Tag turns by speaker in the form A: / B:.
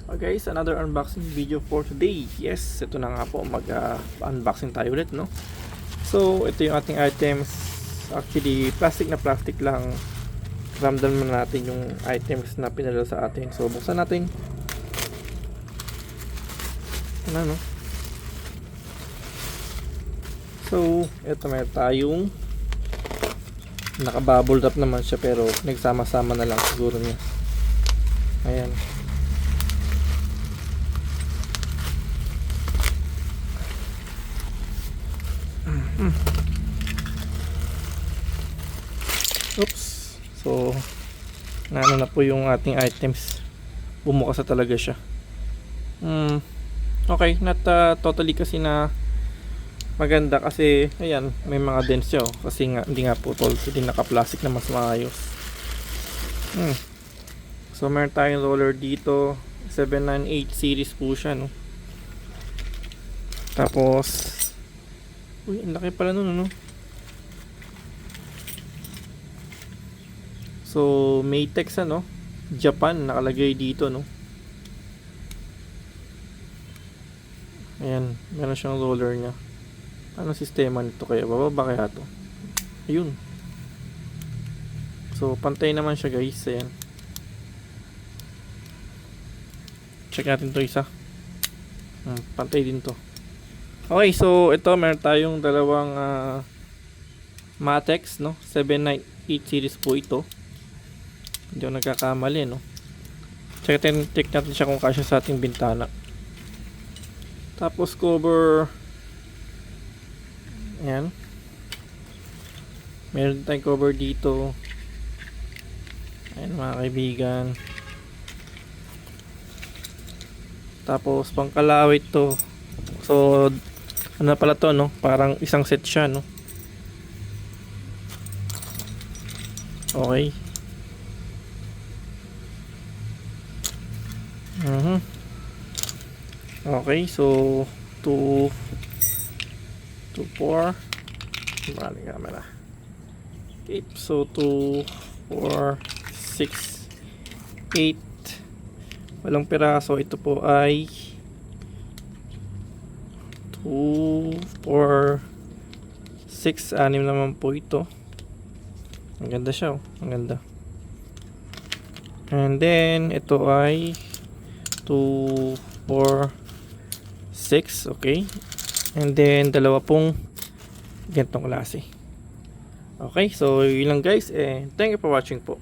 A: Okay guys, another unboxing video for today. Yes, ito na nga po, mag-unboxing tayo ulit, no? So, ito yung ating items. Actually, plastic na plastic lang. Ramdam na natin yung items na pinadala sa atin. So, buksan natin. Ano, no? So, ito may tayong naka-bubble wrap naman siya, pero nagsama-sama na lang siguro niya. Ayan. Oops. So, naano na po yung ating items. Bumukas na talaga siya. Okay, not totally kasi na maganda kasi ayan, may mga dents siya, kasi nga hindi nga putol, hindi naka-plastic na mas maayos. So, meron tayong roller dito. 798 series po siya, no? Tapos, uy, ang laki pala nun, no? So, Matex, ano? Japan, nakalagay dito, no? Ayan, meron siyang roller niya. Ano sistema nito kaya? Bababa kaya to? Ayun. So, pantay naman siya, guys. Ayan. Check natin to isa. Pantay din to. Okay, so ito meron tayong dalawang Matex, no? 798 series po ito. Hindi ako nagkakamali, no? Check natin siya kung kasya sa ating bintana. Tapos cover. Ayan. Meron tayong cover dito. Ayan, mga kaibigan. Tapos pangkalawit to. So, ano pala to, no? Parang isang set siya, no? Okay. Okay, so 2 4 bali camera. Okay, so 2 4 6 8 walong piraso. Ito po ay 2 4 6 anim naman po ito. Ang ganda siya, oh. Ang ganda. And then ito ay 2 4 6, okay. And then dalawa pong ganitong klase. Okay, so yun lang guys, thank you for watching po.